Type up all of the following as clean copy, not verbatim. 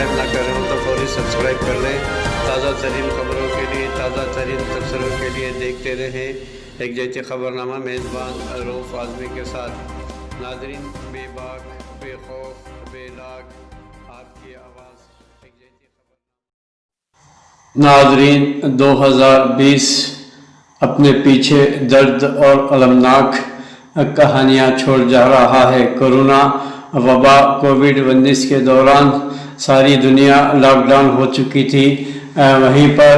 Subscribe نہ کر رہے ہوں تو فوری سبسکرائب کر لیں۔ تازہ ترین خبروں کے لیے، تازہ ترین تبصروں کے لیے دیکھتے رہیں ایک جیتی خبرنامہ، میزبان رؤف اعظمی کے ساتھ۔ ناظرین، بے باک، بے خوف، بے لاگ، آپ کی آواز ایک جیتی خبرنامہ۔ ناظرین، 2020 اپنے پیچھے درد اور المناک کہانیاں چھوڑ جا رہا ہے۔ کورونا وبا کووڈ-19 کے دوران ساری دنیا لاک ڈاؤن ہو چکی تھی۔ وہیں پر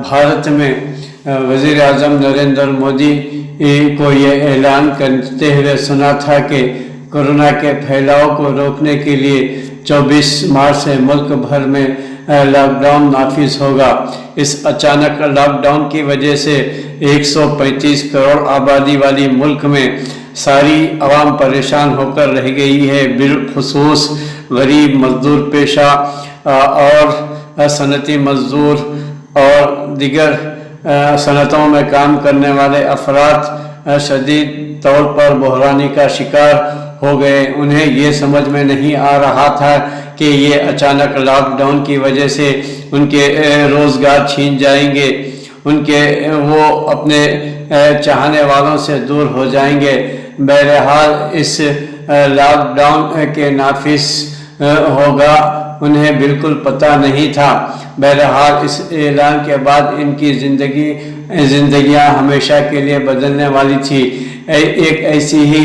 بھارت میں وزیر اعظم نریندر مودی کو یہ اعلان کرتے ہوئے سنا تھا کہ کورونا کے پھیلاؤ کو روکنے کے لیے 24 مارچ سے ملک بھر میں لاک ڈاؤن نافذ ہوگا۔ اس اچانک لاک ڈاؤن کی وجہ سے 135 کروڑ آبادی والی ملک میں ساری عوام پریشان ہو کر رہ گئی ہے، بالخصوص غریب، مزدور پیشہ اور صنعتی مزدور اور دیگر صنعتوں میں کام کرنے والے افراد شدید طور پر بحرانی کا شکار ہو گئے۔ انہیں یہ سمجھ میں نہیں آ رہا تھا کہ یہ اچانک لاک ڈاؤن کی وجہ سے ان کے روزگار چھین جائیں گے، وہ اپنے چاہنے والوں سے دور ہو جائیں گے۔ بہرحال اس لاک ڈاؤن کے نافذ ہوگا انہیں بالکل پتہ نہیں تھا۔ بہرحال اس اعلان کے بعد ان کی زندگیاں ہمیشہ کے لیے بدلنے والی تھی۔ ایک ایسی ہی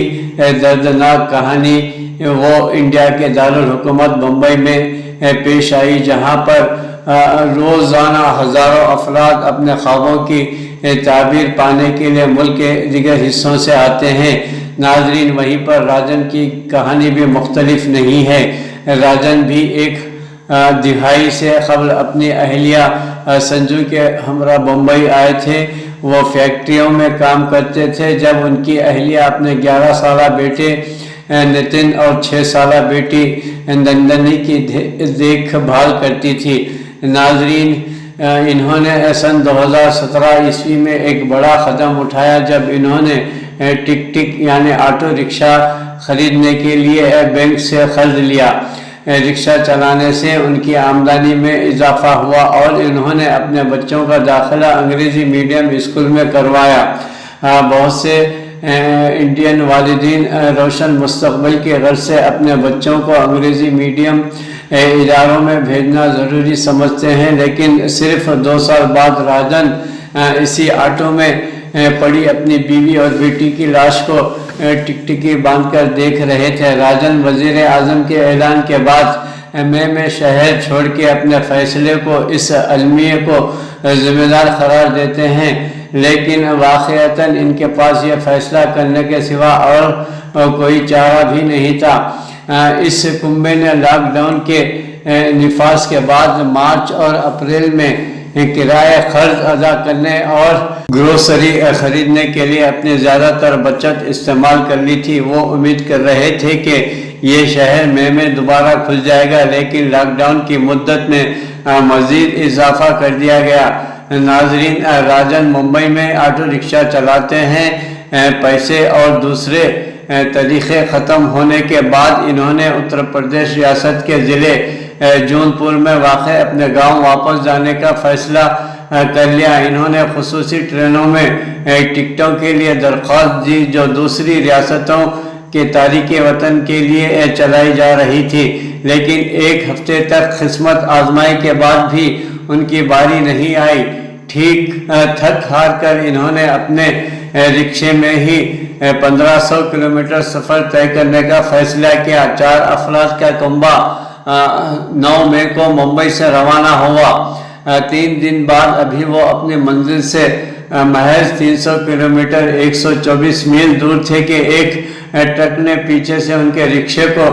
دردناک کہانی وہ انڈیا کے دارالحکومت بمبئی میں پیش آئی، جہاں پر روزانہ ہزاروں افراد اپنے خوابوں کی تعبیر پانے کے لیے ملک کے دیگر حصوں سے آتے ہیں۔ ناظرین، وہیں پر راجن کی کہانی بھی مختلف نہیں ہے۔ راجن بھی ایک دہائی سے قبل اپنی اہلیہ سنجو کے ہمراہ بمبئی آئے تھے۔ وہ فیکٹریوں میں کام کرتے تھے جب ان کی اہلیہ اپنے 11 سالہ بیٹے نتن اور 6 سالہ بیٹی نندنی کی دیکھ بھال کرتی تھی۔ ناظرین، انہوں نے سن 2017 عیسوی میں ایک بڑا قدم اٹھایا جب انہوں نے ٹک یعنی آٹو رکشہ خریدنے کے لیے بینک سے قرض لیا۔ رکشہ چلانے سے ان کی آمدنی میں اضافہ ہوا اور انہوں نے اپنے بچوں کا داخلہ انگریزی میڈیم اسکول میں کروایا۔ بہت سے انڈین والدین روشن مستقبل کی غرض سے اپنے بچوں کو انگریزی میڈیم اداروں میں بھیجنا ضروری سمجھتے ہیں، لیکن صرف 2 سال بعد راجن اسی آٹو میں پڑی اپنی بیوی اور بیٹی کی لاش کو ٹکٹکی باندھ کر دیکھ رہے تھے۔ راجن وزیر اعظم کے اعلان کے بعد میں شہر چھوڑ کے اپنے فیصلے کو اس المیہ کو ذمہ دار قرار دیتے ہیں، لیکن واقعتاً ان کے پاس یہ فیصلہ کرنے کے سوا اور کوئی چارہ بھی نہیں تھا۔ اس کنبے نے لاک ڈاؤن کے نفاذ کے بعد مارچ اور اپریل میں کرایہ قرض ادا کرنے اور گروسری خریدنے کے لیے اپنی زیادہ تر بچت استعمال کر لی تھی۔ وہ امید کر رہے تھے کہ یہ شہر میں دوبارہ کھل جائے گا، لیکن لاک ڈاؤن کی مدت میں مزید اضافہ کر دیا گیا۔ ناظرین، راجن ممبئی میں آٹو رکشہ چلاتے ہیں۔ پیسے اور دوسرے طریقے ختم ہونے کے بعد انہوں نے اتر پردیش ریاست کے ضلع جون پور میں واقع اپنے گاؤں واپس جانے کا فیصلہ کر لیا۔ انہوں نے خصوصی ٹرینوں میں ٹکٹوں کے لیے درخواست دی جو دوسری ریاستوں کے تارکین وطن کے لیے چلائی جا رہی تھی، لیکن ایک ہفتے تک قسمت آزمائی کے بعد بھی ان کی باری نہیں آئی۔ تھک ہار کر انہوں نے اپنے رکشے میں ہی 1500 کلومیٹر سفر طے کرنے کا فیصلہ کیا۔ 4 افراد کا کنبہ 9 مئی کو ممبئی سے روانہ ہوا۔ 3 دن بعد ابھی وہ اپنی منزل سے محض 300 کلومیٹر 124 میل دور تھے کہ ایک ٹرک نے پیچھے سے ان کے رکشے کو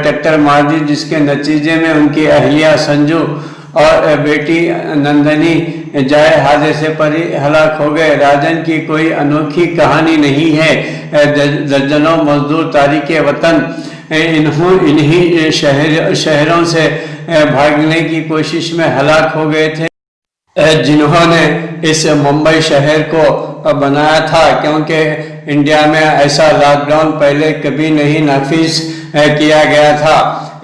ٹکر مار دی، جس کے نتیجے میں ان کی اہلیہ سنجو اور بیٹی نندنی جائے حادثے پر ہی ہلاک ہو گئے۔ راجن کی کوئی انوکھی کہانی نہیں ہے۔ درجنوں مزدور تارکین وطن انہی شہروں سے بھاگنے کی کوشش میں ہلاک ہو گئے تھے جنہوں نے اس ممبئی شہر کو بنایا تھا، کیونکہ انڈیا میں ایسا لاک ڈاؤن پہلے کبھی نہیں نافذ کیا گیا تھا۔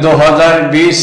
2020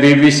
BBC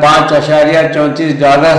$5.34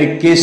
21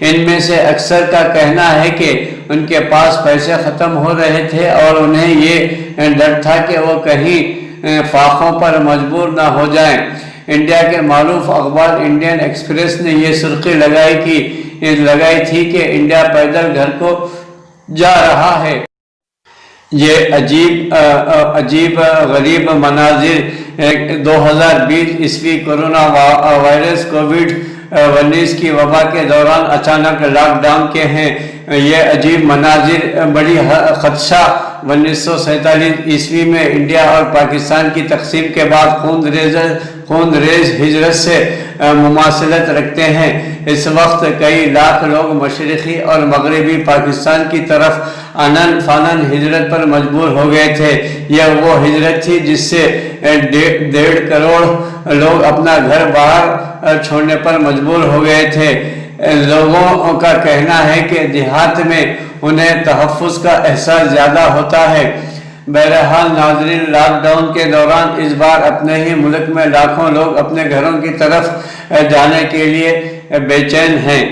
ان میں سے اکثر کا کہنا ہے کہ ان کے پاس پیسے ختم ہو رہے تھے اور انہیں یہ ڈر تھا کہ وہ کہیں فاقوں پر مجبور نہ ہو جائیں۔ انڈیا کے معروف اخبار انڈین ایکسپریس نے یہ سرخی لگائی تھی کہ انڈیا پیدل گھر کو جا رہا ہے۔ یہ عجیب غریب مناظر 2020 عیسوی کورونا وائرس کووڈ-19 کی وبا کے دوران اچانک لاک ڈاؤن کے ہیں۔ یہ عجیب مناظر بڑی خدشہ 1947 عیسوی میں انڈیا اور پاکستان کی تقسیم کے بعد خون ریز ہجرت سے مماثلت رکھتے ہیں۔ اس وقت کئی لاکھ لوگ مشرقی اور مغربی پاکستان کی طرف آنن فانن ہجرت پر مجبور ہو گئے تھے۔ یہ وہ ہجرت تھی جس سے 1.5 کروڑ لوگ اپنا گھر باہر چھوڑنے پر مجبور ہو گئے تھے۔ لوگوں کا کہنا ہے کہ دیہات میں انہیں تحفظ کا احساس زیادہ ہوتا ہے۔ بہرحال ناظرین، لاک ڈاؤن کے دوران اس بار اپنے ہی ملک میں لاکھوں لوگ اپنے گھروں کی طرف جانے کے لیے بے چین ہیں۔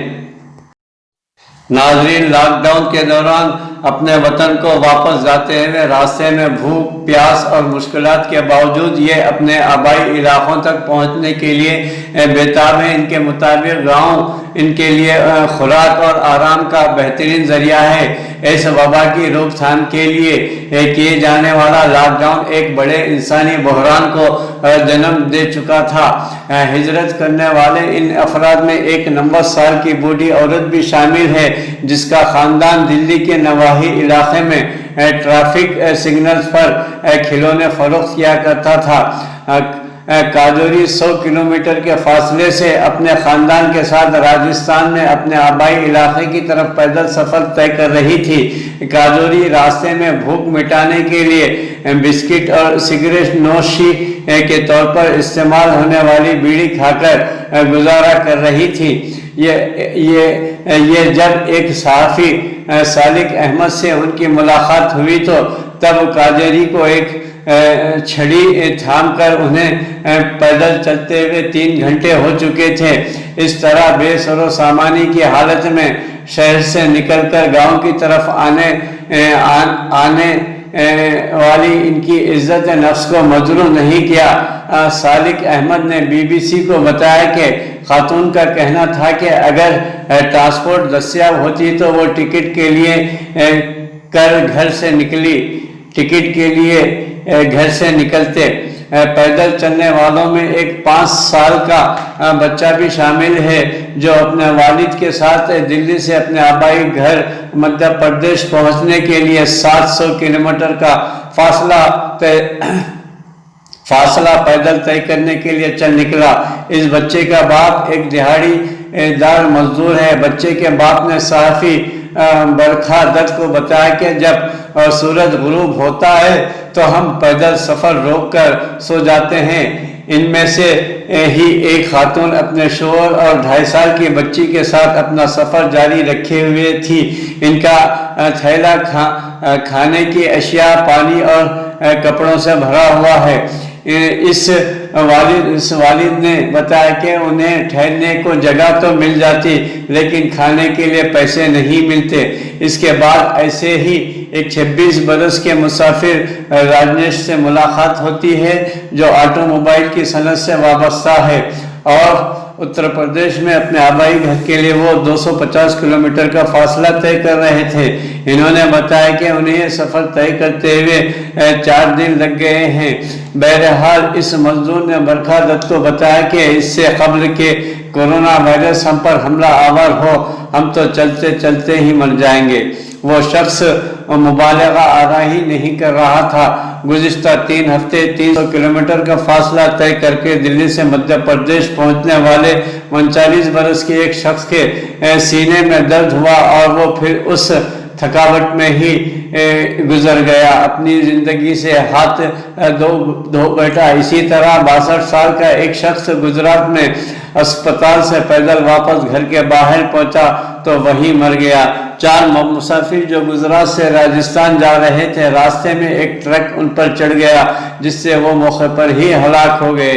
ناظرین، لاک ڈاؤن کے دوران اپنے وطن کو واپس جاتے ہوئے راستے میں بھوک، پیاس اور مشکلات کے باوجود یہ اپنے آبائی علاقوں تک پہنچنے کے لیے بےتاب ہیں۔ ان کے مطابق گاؤں ان کے لیے خوراک اور آرام کا بہترین ذریعہ ہے۔ اس وبا کی روک تھام کے لیے کیے جانے والا لاک ڈاؤن ایک بڑے انسانی بحران کو جنم دے چکا تھا۔ ہجرت کرنے والے ان افراد میں ایک 90 سال کی بوڑھی عورت بھی شامل ہے جس کا خاندان دلی کے نواحی علاقے میں ٹریفک سگنلز پر کھلونے فروخت کیا کرتا تھا۔ کاجوری 100 کلومیٹر کے فاصلے سے اپنے خاندان کے ساتھ راجستھان میں اپنے آبائی علاقے کی طرف پیدل سفر طے کر رہی تھی۔ کاجوری راستے میں بھوک مٹانے کے لیے بسکٹ اور سگریٹ نوشی کے طور پر استعمال ہونے والی بیڑی کھا کر گزارا کر رہی تھی۔ یہ جب ایک صحافی سالک احمد سے ان کی ملاقات ہوئی تو تب کاجوری کو ایک چھڑی تھام کر انہیں پیدل چلتے ہوئے 3 گھنٹے ہو چکے تھے۔ اس طرح بے سر و سامانی کی حالت میں شہر سے نکل کر گاؤں کی طرف آنے والی ان کی عزت نفس کو مجروح نہیں کیا۔ سالک احمد نے BBC کو بتایا کہ خاتون کا کہنا تھا کہ اگر ٹرانسپورٹ دستیاب ہوتی تو وہ ٹکٹ کے لیے گھر سے نکلتے۔ پیدل چلنے والوں میں ایک 5 سال کا بچہ بھی شامل ہے جو اپنے والد کے ساتھ دلی سے اپنے آبائی گھر مدھیہ پردیش پہنچنے کے لیے 700 کلومیٹر کا فاصلہ پیدل طے کرنے کے لیے چل نکلا۔ اس بچے کا باپ ایک دہاڑی دار مزدور ہے۔ بچے کے باپ نے صحافی برکھا دت کو بتایا کہ جب سورج غروب ہوتا ہے تو ہم پیدل سفر روک کر سو جاتے ہیں۔ ان میں سے ہی ایک خاتون اپنے شوہر اور 2.5 سال کی بچی کے ساتھ اپنا سفر جاری رکھے ہوئے تھی۔ ان کا تھیلا کھانے کی اشیاء، پانی اور کپڑوں سے بھرا ہوا ہے۔ اس والد نے بتایا کہ انہیں ٹھہرنے کو جگہ تو مل جاتی لیکن کھانے کے لیے پیسے نہیں ملتے۔ اس کے بعد ایسے ہی ایک 26 برس کے مسافر راجنیش سے ملاقات ہوتی ہے جو آٹو موبائل کی صنعت سے وابستہ ہے اور اتر پردیش میں اپنے آبائی گھر کے لیے وہ 250 کلومیٹر کا فاصلہ طے کر رہے تھے۔ انہوں نے بتایا کہ انہیں یہ سفر طے کرتے ہوئے 4 دن لگ گئے ہیں۔ بہرحال اس مزدور نے برکھا دت کو بتایا کہ اس سے قبل کہ کورونا وائرس ہم پر حملہ آور ہو ہم تو چلتے چلتے ہی مر جائیں گے۔ وہ شخص مبالغہ آرائی نہیں کر رہا تھا۔ گزشتہ 3 ہفتے 300 کلومیٹر کا فاصلہ طے کر کے دلی سے مدھیہ پردیش پہنچنے والے 39 برس کے ایک شخص کے سینے میں درد ہوا اور وہ پھر اس تھکاوٹ میں ہی گزر گیا، اپنی زندگی سے ہاتھ دھو بیٹھا۔ اسی طرح 62 سال کا ایک شخص گجرات میں اسپتال سے پیدل واپس گھر کے باہر پہنچا تو وہیں مر گیا۔ 4 مسافر جو گجرات سے راجستھان جا رہے تھے، راستے میں ایک ٹرک ان پر چڑھ گیا جس سے وہ موقع پر ہی ہلاک ہو گئے۔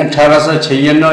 1896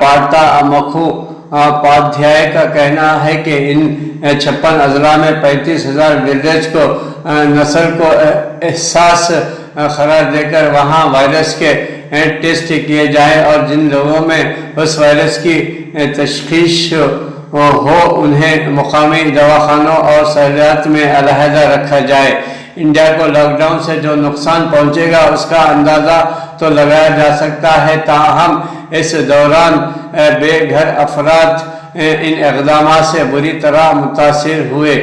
پارتا مکھو پادھیائے کا کہنا ہے کہ ان 56 اضلاع میں 35,000 ولیج کو نسل کو احساس قرار دے کر وہاں وائرس کے ٹیسٹ کیے جائیں اور جن لوگوں میں اس وائرس کی تشخیص ہو انہیں مقامی دواخانوں اور سہولیات میں علیحدہ رکھا جائے۔ انڈیا کو لاک ڈاؤن سے جو نقصان پہنچے گا اس کا اندازہ تو لگایا جا سکتا ہے، تاہم اس دوران بے گھر افراد ان اقدامات سے بری طرح متاثر ہوئے۔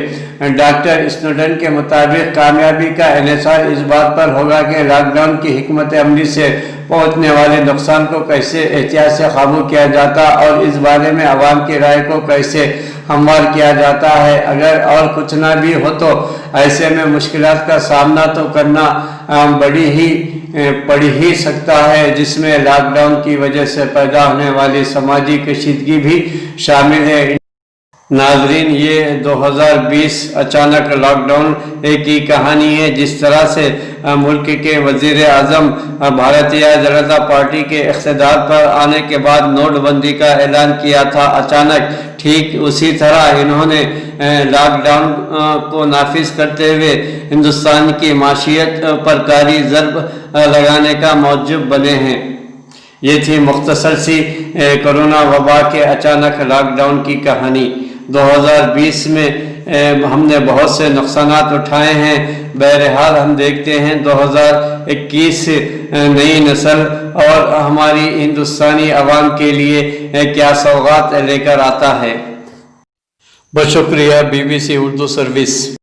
ڈاکٹر اسنوڈن کے مطابق کامیابی کا انحصار اس بات پر ہوگا کہ لاک ڈاؤن کی حکمت عملی سے پہنچنے والے نقصان کو کیسے احتیاط سے قابو کیا جاتا اور اس بارے میں عوام کی رائے کو کیسے ہموار کیا جاتا ہے۔ اگر اور کچھ نہ بھی ہو تو ایسے میں مشکلات کا سامنا تو کرنا پڑ ہی سکتا ہے، جس میں لاک ڈاؤن کی وجہ سے پیدا ہونے والی سماجی کشیدگی بھی شامل ہے۔ ناظرین، یہ 2020 اچانک لاک ڈاؤن کی کہانی ہے۔ جس طرح سے ملک کے وزیر اعظم بھارتیہ جنتا پارٹی کے اقتدار پر آنے کے بعد نوٹ بندی کا اعلان کیا تھا اچانک، ٹھیک اسی طرح انہوں نے لاک ڈاؤن کو نافذ کرتے ہوئے ہندوستان کی معیشت پر کاری ضرب لگانے کا موجب بنے ہیں۔ یہ تھی مختصر سی کرونا وبا کے اچانک لاک ڈاؤن کی کہانی۔ 2020 میں ہم نے بہت سے نقصانات اٹھائے ہیں، بہرحال ہم دیکھتے ہیں 2021 نئی نسل اور ہماری ہندوستانی عوام کے لیے کیا سوغات لے کر آتا ہے۔ بہت شکریہ BBC اردو سروس۔